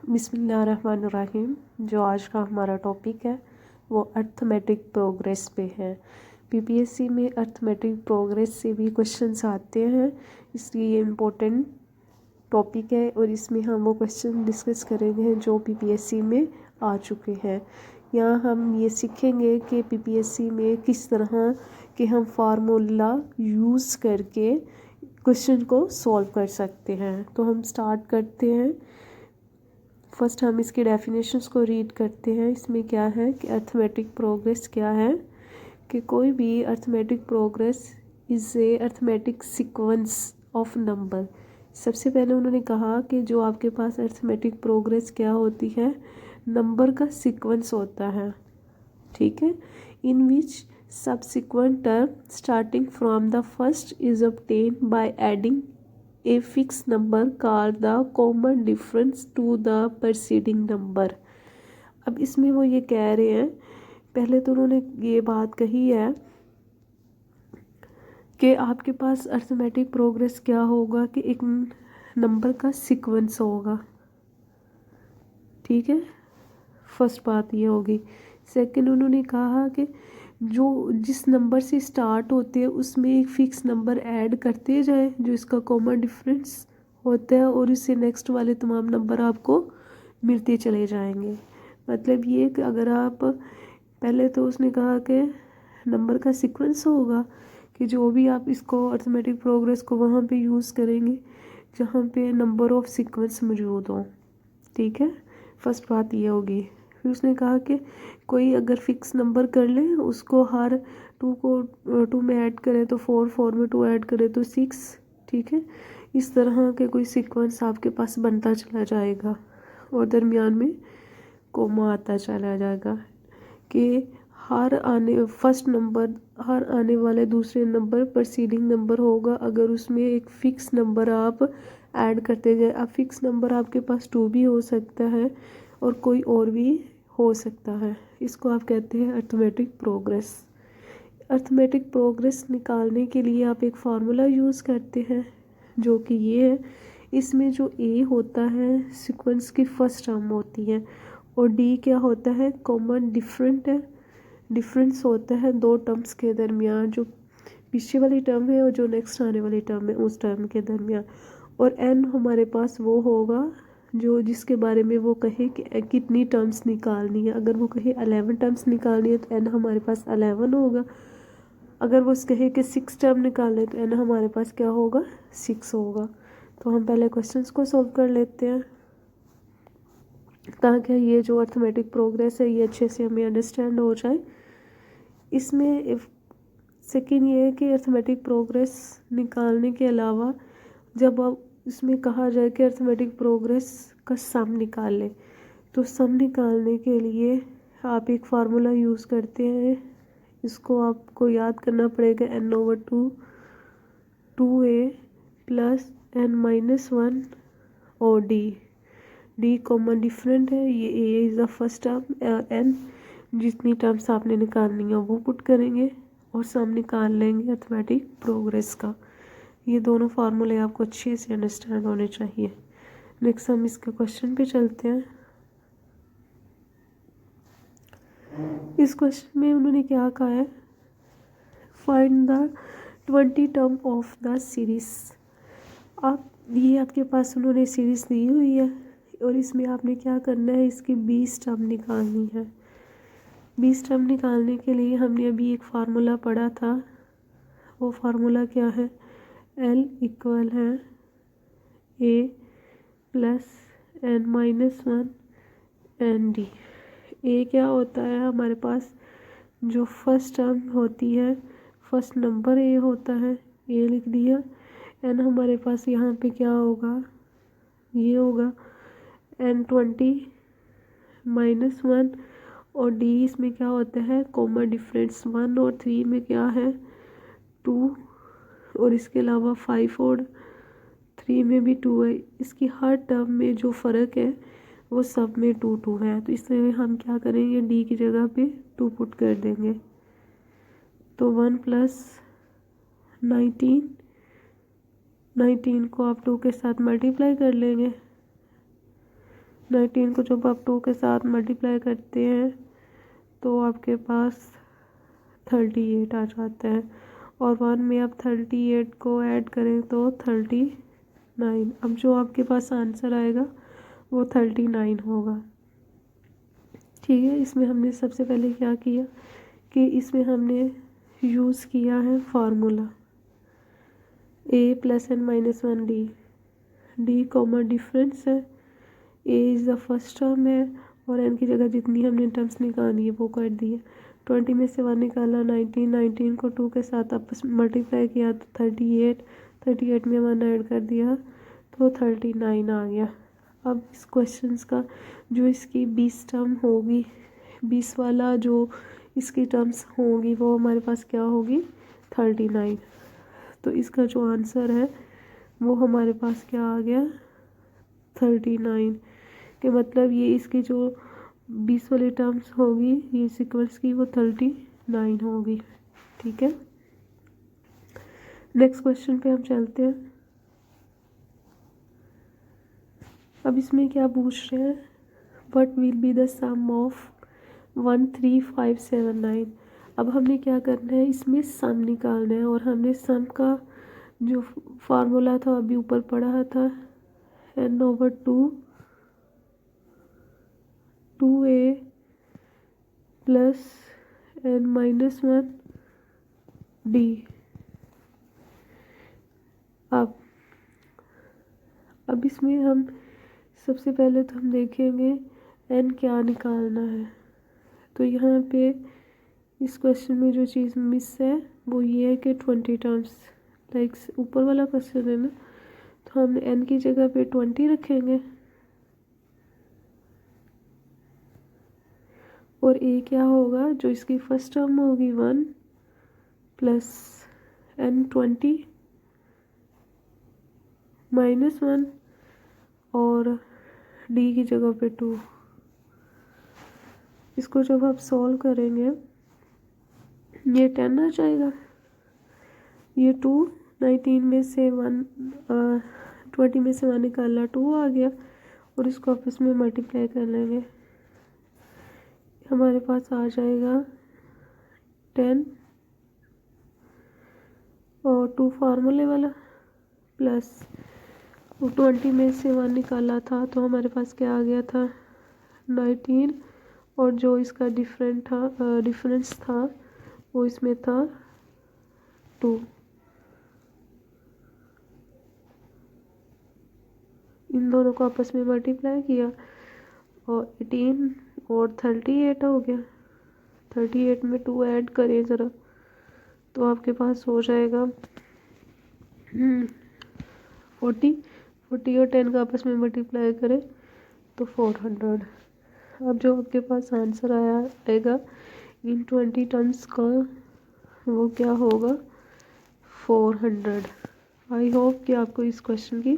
बिस्मिल्लाहिर्रहमानिर्रहीम। जो आज का हमारा टॉपिक है वो अर्थमेटिक प्रोग्रेस पे है। पीपीएससी में अर्थमेटिक प्रोग्रेस से भी क्वेश्चंस आते हैं, इसलिए ये इम्पोर्टेंट टॉपिक है और इसमें हम वो क्वेश्चन डिस्कस करेंगे जो पीपीएससी में आ चुके हैं। यहाँ हम ये सीखेंगे कि पीपीएससी में किस तरह के हम फार्मूला यूज़ करके क्वेश्चन को सॉल्व कर सकते हैं। तो हम स्टार्ट करते हैं। फर्स्ट हम इसके डेफिनेशंस को रीड करते हैं। इसमें क्या है कि अर्थमेटिक प्रोग्रेस क्या है कि कोई भी arithmetic progress is a arithmetic sequence of number. सबसे पहले उन्होंने कहा कि जो आपके पास अर्थमेटिक प्रोग्रेस क्या होती है, नंबर का सीक्वेंस होता है, ठीक है, इन विच subsequent term starting from the first is obtained by adding a fixed number called the common difference to the preceding number। अब इसमें वो ये कह रहे हैं, पहले तो उन्होंने ये बात कही है कि आपके पास अर्थमेटिक प्रोग्रेस क्या होगा कि एक नंबर का सीक्वेंस होगा, ठीक है, फर्स्ट बात ये होगी। सेकंड उन्होंने कहा कि जो जिस नंबर से स्टार्ट होते हैं उसमें एक फ़िक्स नंबर ऐड करते जाएं जो इसका कॉमन डिफरेंस होता है और इससे नेक्स्ट वाले तमाम नंबर आपको मिलते चले जाएंगे। मतलब ये कि अगर आप पहले तो उसने कहा कि नंबर का सीक्वेंस होगा कि जो भी आप इसको अर्थमेटिक प्रोग्रेस को वहाँ पे यूज़ करेंगे जहाँ पे नंबर ऑफ सीक्वेंस मौजूद हो, ठीक है, फर्स्ट बात ये होगी। फिर उसने कहा कि कोई अगर फिक्स नंबर कर ले उसको हर टू में ऐड करें तो 4 में 2 ऐड करें तो 6, ठीक है, इस तरह के कोई सीक्वेंस आपके पास बनता चला जाएगा और दरमियान में कोमा आता चला जाएगा कि हर आने वाले दूसरे नंबर प्रीसीडिंग नंबर होगा अगर उसमें एक फ़िक्स नंबर आप ऐड करते जाए। अब फिक्स नंबर आपके पास 2 भी हो सकता है और कोई और भी हो सकता है। इसको आप कहते हैं अर्थमेटिक प्रोग्रेस। अर्थमेटिक प्रोग्रेस निकालने के लिए आप एक फार्मूला यूज़ करते हैं जो कि ये है। इसमें जो ए होता है सीक्वेंस की फर्स्ट टर्म होती है और डी क्या होता है, कॉमन डिफरेंस होता है दो टर्म्स के दरमियान, जो पीछे वाली टर्म है और जो नेक्स्ट आने वाली टर्म है उस टर्म के दरमियान। और एन हमारे पास वो होगा जो जिसके बारे में वो कहे कि कितनी टर्म्स निकालनी है। अगर वो कहे 11 टर्म्स निकालनी है तो एन हमारे पास 11 होगा। अगर वो कहे कि 6 टर्म निकालने तो एन हमारे पास क्या होगा, 6 होगा। तो हम पहले क्वेश्चंस को सॉल्व कर लेते हैं ताकि ये जो अर्थमेटिक प्रोग्रेस है ये अच्छे से हमें अंडरस्टैंड हो जाए। इसमें सेकेंड ये है कि अर्थमेटिक प्रोग्रेस निकालने के अलावा जब आप इसमें कहा जाए कि अर्थमेटिक प्रोग्रेस का सम निकाल लें तो सम निकालने के लिए आप एक फार्मूला यूज़ करते हैं। इसको आपको याद करना पड़ेगा, n/2 2a प्लस n-1 और डी कॉमन डिफरेंट है। ये a is the first term, n जितनी टर्म्स आपने निकालनी है वो पुट करेंगे और सम निकाल लेंगे अर्थमेटिक प्रोग्रेस का। ये दोनों फार्मूले आपको अच्छे से अंडरस्टैंड होने चाहिए। नेक्स्ट हम इसके क्वेश्चन पे चलते हैं। इस क्वेश्चन में उन्होंने क्या कहा है, find the 20 term of the series. आप ये आपके पास उन्होंने सीरीज दी हुई है और इसमें आपने क्या करना है, इसकी 20 टर्म निकालनी है। 20 टर्म निकालने के लिए हमने अभी एक फार्मूला पढ़ा था, वो फार्मूला क्या है, L इक्वल है A प्लस n-1 ND। ए क्या होता है हमारे पास, जो फर्स्ट टर्म होती है, फर्स्ट नंबर ए होता है, ए लिख दिया। एन हमारे पास यहाँ पे क्या होगा, ये होगा n20-1 और डी इसमें क्या होता है, कॉमन डिफरेंस 1 और 3 में क्या है 2 और इसके अलावा 5 और 3 में भी 2 है। इसकी हर टर्म में जो फ़र्क है वो सब में 2 है। तो इसलिए हम क्या करेंगे, डी की जगह पे 2 पुट कर देंगे तो 1 प्लस 19 को आप 2 के साथ मल्टीप्लाई कर लेंगे 19 को जब आप 2 के साथ मल्टीप्लाई करते हैं तो आपके पास 38 आ जाता है, और 1 में आप 38 को ऐड करें तो 39। अब जो आपके पास आंसर आएगा वो 39 होगा। ठीक है, इसमें हमने सबसे पहले क्या किया कि इसमें हमने यूज़ किया है formula a + n - 1 d comma difference है, a is the first term है और n की जगह जितनी हमने टर्म्स निकाली है वो कर दी है। 20 में से 1 निकाला, 19 को 2 के साथ आपस में मल्टीप्लाई किया तो 38 में 1 ऐड कर दिया तो 39 आ गया। अब इस क्वेश्चंस का जो इसकी 20 टर्म होगी, 20 वाला जो इसकी टर्म्स होगी वो हमारे पास क्या होगी 39। तो इसका जो आंसर है वो हमारे पास क्या आ गया 39 के मतलब ये इसकी जो 20 वाली टर्म्स होगी ये सीक्वेंस की वो 39 होगी। ठीक है, नेक्स्ट क्वेश्चन पे हम चलते हैं। अब इसमें क्या पूछ रहे हैं, what will be the sum of 13579। अब हमने क्या करना है, इसमें सम निकालना है और हमने सम का जो फार्मूला था अभी ऊपर पढ़ा था n/2 2a + n - 1 d। अब इसमें हम सबसे पहले तो हम देखेंगे n क्या निकालना है। तो यहाँ पे इस क्वेश्चन में जो चीज़ मिस है वो ये है कि 20 टर्म्स, लाइक ऊपर वाला क्वेश्चन है ना, तो हम n की जगह पे 20 रखेंगे और a क्या होगा, जो इसकी फर्स्ट टर्म होगी 1 + n 20 - 1 और d की जगह पे 2। इसको जब आप सॉल्व करेंगे ये 10 आ जाएगा, ये 2 19 में से 1 20 में से 1 निकाला 2 आ गया और इसको आपस में मल्टीप्लाई कर लेंगे, हमारे पास आ जाएगा 10 और 2 फार्मूले वाला प्लस 20 में से 1 निकाला था तो हमारे पास क्या आ गया था 19 और जो इसका डिफरेंस था वो इसमें था 2। इन दोनों को आपस में मल्टीप्लाई किया और 18 और 38 हो गया। 38 में 2 ऐड करें ज़रा तो आपके पास हो जाएगा 40 और 10 का आपस में मल्टीप्लाई करें तो 400। अब जो आपके पास आंसर आएगा इन 20 टर्म्स का वो क्या होगा 400। आई होप कि आपको इस क्वेश्चन की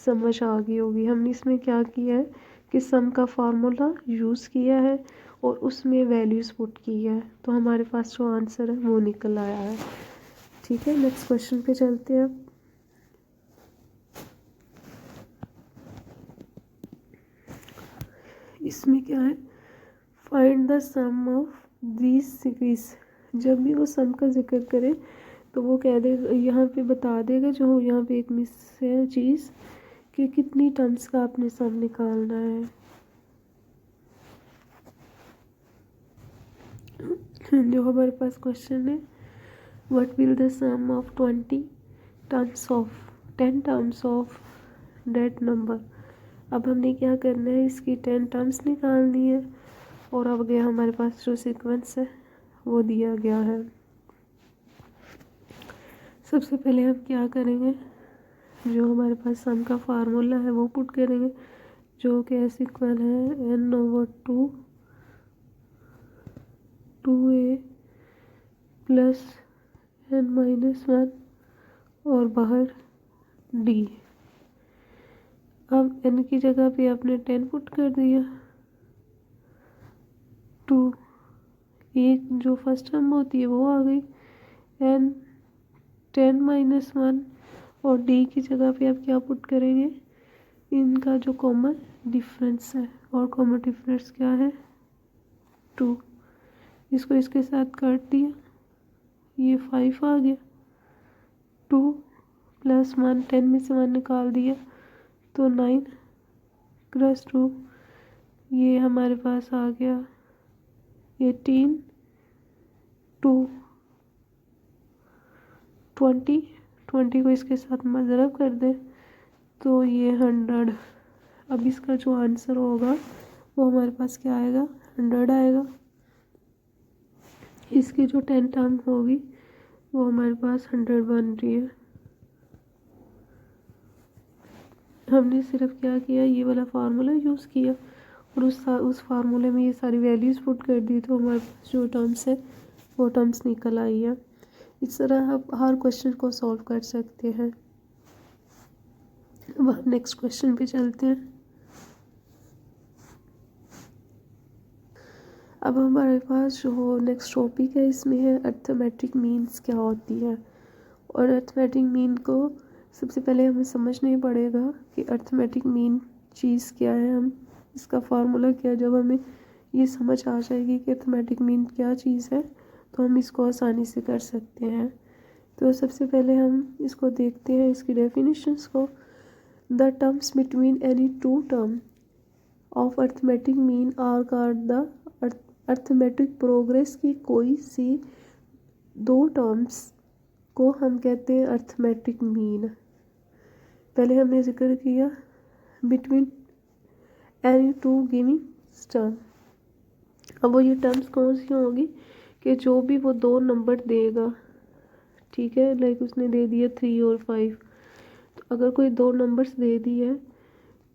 समझ आ गई होगी। हमने इसमें क्या किया है कि सम का फार्मूला यूज़ किया है और उसमें वैल्यूज़ पुट की है तो हमारे पास जो आंसर है वो निकल आया है। ठीक है, नेक्स्ट क्वेश्चन पे चलते हैं। इसमें क्या है, find the sum of these series. जब भी वो सम का जिक्र करे तो वो कह देगा, यहाँ पे बता देगा जो यहाँ पे एक मिस है चीज़ कि कितनी टर्म्स का आपने सम निकालना है। जो हमारे पास क्वेश्चन है, what will the sum of 10 terms of that number. अब हमने क्या करना है, इसकी 10 टर्म्स निकालनी है और अब गया हमारे पास जो सीक्वेंस है वो दिया गया है। सबसे पहले हम क्या करेंगे, जो हमारे पास सम का फार्मूला है वो पुट करेंगे जो कि एस इक्वल है n/2 2a + n - 1 और बाहर d। अब n की जगह पे आपने 10 पुट कर दिया, 2 एक जो फर्स्ट टर्म होती है वो आ गई, n 10 - 1 और d की जगह पे आप क्या पुट करेंगे, इनका जो कॉमन डिफरेंस है और कॉमन डिफरेंस क्या है 2। इसको इसके साथ काट दिया, ये 5 आ गया। 2 + 1, 10 में से 1 निकाल दिया तो 9 + 2 ये हमारे पास आ गया 18। 2 20 को इसके साथ मज़रब कर दे तो ये 100। अब इसका जो आंसर होगा वो हमारे पास क्या आएगा 100 आएगा। इसकी जो 10 टर्म होगी वो हमारे पास 100 बन रही है। हमने सिर्फ क्या किया, ये वाला फार्मूला यूज़ किया और उस फार्मूले में ये सारी वैल्यूज़ पुट कर दी तो हमारे पास जो टर्म्स है वो टर्म्स निकल आई है। इस तरह आप हर क्वेश्चन को सॉल्व कर सकते हैं। अब हम नेक्स्ट क्वेश्चन पे चलते हैं। अब हमारे पास जो नेक्स्ट टॉपिक है इसमें है अर्थमेटिक मीन्स क्या होती है। और अर्थमेटिक मीन को सबसे पहले हमें समझना ही पड़ेगा कि अर्थमेटिक मीन चीज़ क्या है, हम इसका फार्मूला क्या है। जब हमें ये समझ आ जाएगी कि अर्थमेटिक मीन क्या चीज़ है तो हम इसको आसानी से कर सकते हैं। तो सबसे पहले हम इसको देखते हैं, इसकी डेफिनेशंस को। The terms between any two term of arithmetic mean are called the arithmetic progress की कोई सी दो टर्म्स को हम कहते हैं अर्थमेटिक मीन। पहले हमने जिक्र किया between any to giving term. अब वो ये टर्म्स कौन सी होंगी कि जो भी वो दो नंबर देगा, ठीक है, लाइक उसने दे दिया 3 और 5। तो अगर कोई दो नंबर्स दे दिए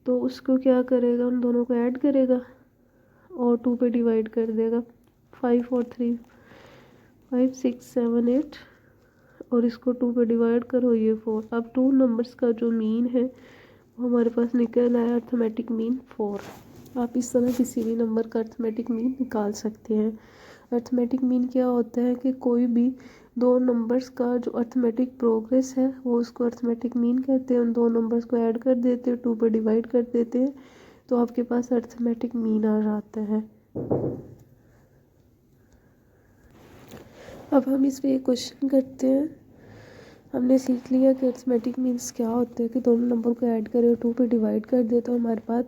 तो उसको क्या करेगा, उन दोनों को ऐड करेगा और 2 पे डिवाइड कर देगा। 5 और 3 5 6 7 8 और इसको 2 पे डिवाइड करो, ये 4। अब 2 नंबर्स का जो मीन है वो हमारे पास निकल आया अर्थमेटिक मीन 4। आप इस तरह किसी भी नंबर का अर्थमेटिक मीन निकाल सकते हैं। अर्थमेटिक मीन क्या होता है कि कोई भी दो नंबर्स का जो अर्थमेटिक प्रोग्रेस है वो उसको अर्थमेटिक मीन कहते हैं। उन दो नंबर्स को ऐड कर देते हैं, 2 पे डिवाइड कर देते हैं तो आपके पास अर्थमेटिक मीन आ जाता है। अब हम इस पर एक क्वेश्चन करते हैं। हमने सीख लिया कि अर्थमेटिक मीन्स क्या होते हैं कि दोनों नंबर को ऐड करें और 2 पे डिवाइड कर दे तो हमारे पास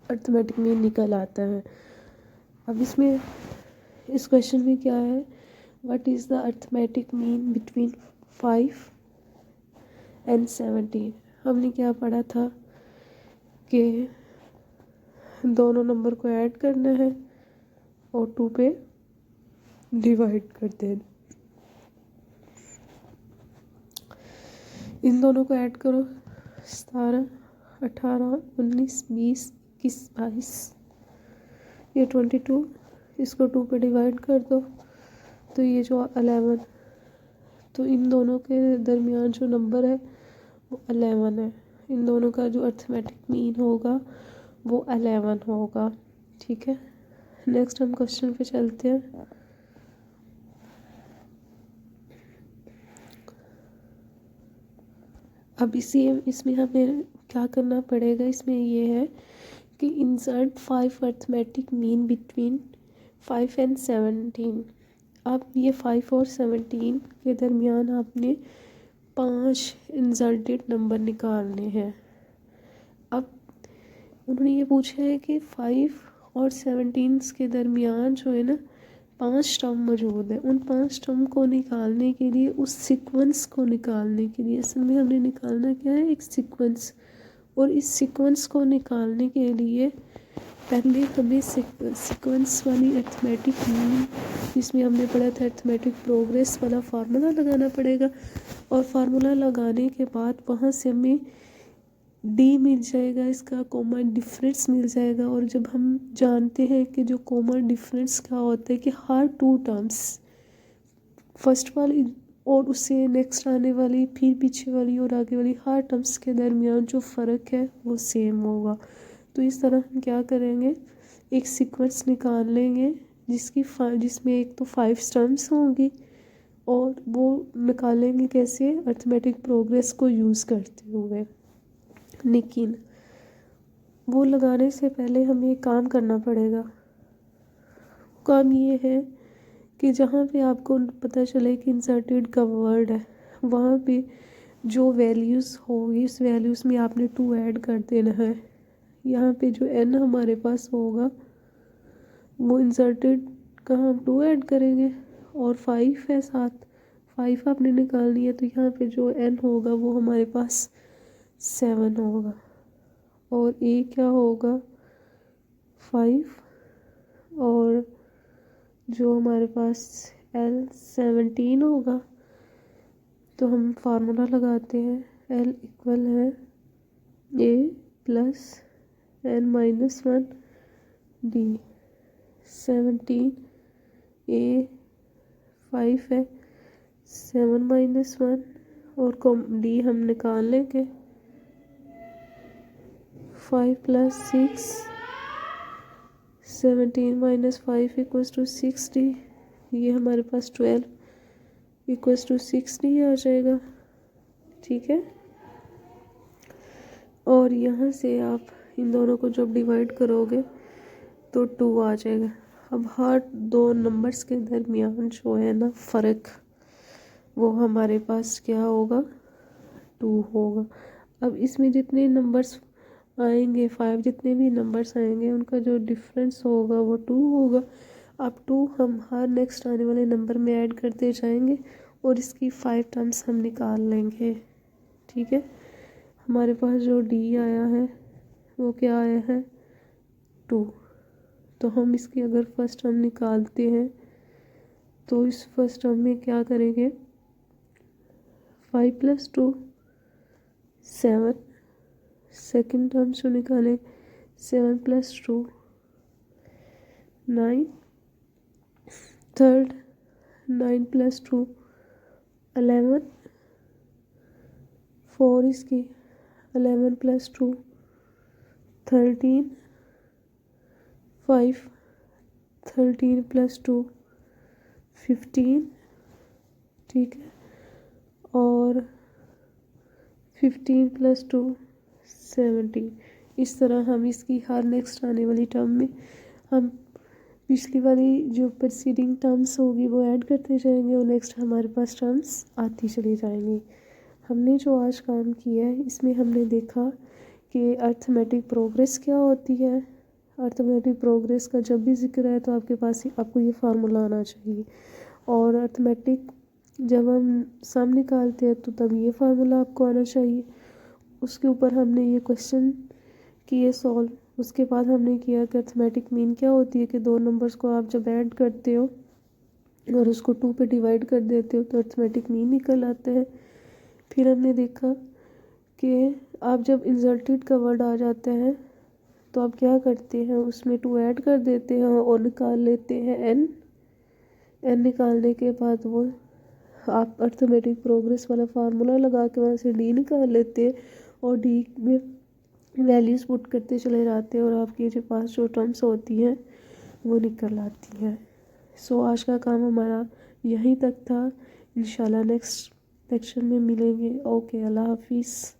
अर्थमेटिक मीन निकल आता है। अब इसमें इस क्वेश्चन में क्या है, what is the arithmetic mean between 5 and 17। हमने क्या पढ़ा था कि दोनों नंबर को ऐड करना है और 2 पे डिवाइड कर देना। इन दोनों को ऐड करो, 17 18 19 20 21 22, ये 22। इसको 2 पे डिवाइड कर दो तो ये जो 11। तो इन दोनों के दरमियान जो नंबर है वो 11 है। इन दोनों का जो अर्थमेटिक मीन होगा वो 11 होगा, ठीक है। नेक्स्ट हम क्वेश्चन पे चलते हैं। अब इसमें हमें क्या करना पड़ेगा, इसमें ये है कि insert 5 arithmetic mean between 5 and 17। अब ये 5 और 17 के दरमियान आपने 5 इंसल्टेड नंबर निकालने हैं। अब उन्होंने ये पूछा है कि 5 और 17 के दरमियान जो है ना 5 टर्म मौजूद है। उन 5 टर्म को निकालने के लिए, उस सीक्वेंस को निकालने के लिए, असल में हमने निकालना क्या है, एक सीक्वेंस। और इस सीक्वेंस को निकालने के लिए पहले हमें सीक्वेंस वाली अर्थमेटिक मीन, जिसमें हमने पढ़ा था अर्थमेटिक प्रोग्रेस वाला फार्मूला लगाना पड़ेगा। और फार्मूला लगाने के बाद वहाँ से हमें डी मिल जाएगा, इसका कॉमन डिफरेंस मिल जाएगा। और जब हम जानते हैं कि जो कॉमन डिफरेंस क्या होता है कि हर 2 टर्म्स, फर्स्ट वाली और उससे नेक्स्ट आने वाली, फिर पीछे वाली और आगे वाली हर टर्म्स के दरमियान जो फ़र्क है वो सेम होगा। तो इस तरह हम क्या करेंगे, एक सीक्वेंस निकाल लेंगे जिसमें एक तो 5 टर्म्स होंगी और वो निकालेंगे कैसे, अर्थमेटिक प्रोग्रेस को यूज़ करते हुए। लेकिन वो लगाने से पहले हमें एक काम करना पड़ेगा। काम ये है कि जहाँ पे आपको पता चले कि इंसर्टेड का वर्ड है, वहाँ पे जो वैल्यूज़ होगी उस वैल्यूज़ में आपने 2 ऐड कर देना है। यहाँ पे जो n हमारे पास होगा वो इंसर्टेड का हम 2 ऐड करेंगे और 5 है साथ, 5 आपने निकालनी है, तो यहाँ पे जो n होगा वो हमारे पास 7 होगा और a क्या होगा 5 और जो हमारे पास L 17 होगा। तो हम फार्मूला लगाते हैं, L इक्वल है A plus n-1 D। 17 A 5 है, 7-1 और D हम निकाल लेंगे। 5 + 6 17 - 5 = 60। ये हमारे पास 12 = 60 आ जाएगा। ठीक है, और यहाँ से आप इन दोनों को जब डिवाइड करोगे तो 2 आ जाएगा। अब हर 2 नंबर्स के दरमियान जो है ना फ़र्क, वो हमारे पास क्या होगा 2 होगा। अब इसमें जितने नंबर्स आएंगे 5 जितने भी नंबर्स आएंगे उनका जो डिफरेंस होगा वो 2 होगा। अब 2 हम हर नेक्स्ट आने वाले नंबर में ऐड करते जाएंगे और इसकी 5 टर्म्स हम निकाल लेंगे। ठीक है, हमारे पास जो D आया है वो क्या आया है 2। तो हम इसकी अगर फर्स्ट टर्म निकालते हैं तो इस फर्स्ट टर्म में क्या करेंगे 5 + 2 7, सेकेंड टर्म से निकालें 7 + 2 9, थर्ड 9 + 2 11, 4 इसकी 11 + 2 13, 5 13 + 2 15। ठीक है, और 15 + 2 17। इस तरह हम इसकी हर नेक्स्ट आने वाली टर्म में हम पिछली वाली जो प्रीसीडिंग टर्म्स होगी वो ऐड करते जाएंगे और नेक्स्ट हमारे पास टर्म्स आती चली जाएंगी। हमने जो आज काम किया है इसमें हमने देखा कि अर्थमेटिक प्रोग्रेस क्या होती है। अर्थमेटिक प्रोग्रेस का जब भी जिक्र है तो आपके पास ही आपको ये फार्मूला आना चाहिए, और अर्थमेटिक जब हम सम निकालते हैं तो तब ये फार्मूला आपको आना चाहिए। उसके ऊपर हमने ये क्वेश्चन किए सॉल्व। उसके बाद हमने किया कि अर्थमेटिक मीन क्या होती है, कि 2 नंबर्स को आप जब ऐड करते हो और उसको 2 पे डिवाइड कर देते हो तो अर्थमेटिक मीन निकल आता है। फिर हमने देखा कि आप जब इंसल्टेड का वर्ड आ जाता है तो आप क्या करते हैं उसमें 2 ऐड कर देते हैं और निकाल लेते हैं n निकालने के बाद वो आप अर्थमेटिक प्रोग्रेस वाला फार्मूला लगा के वहाँ से D निकाल लेते हैं और D में वैल्यूज़ पुट करते चले जाते हैं और आपके जो पास जो टर्म्स होती हैं वो निकल आती हैं। सो आज का काम हमारा यहीं तक था। इंशाल्लाह नेक्स्ट लेक्चर में मिलेंगे। ओके, अल्लाह हाफिज़।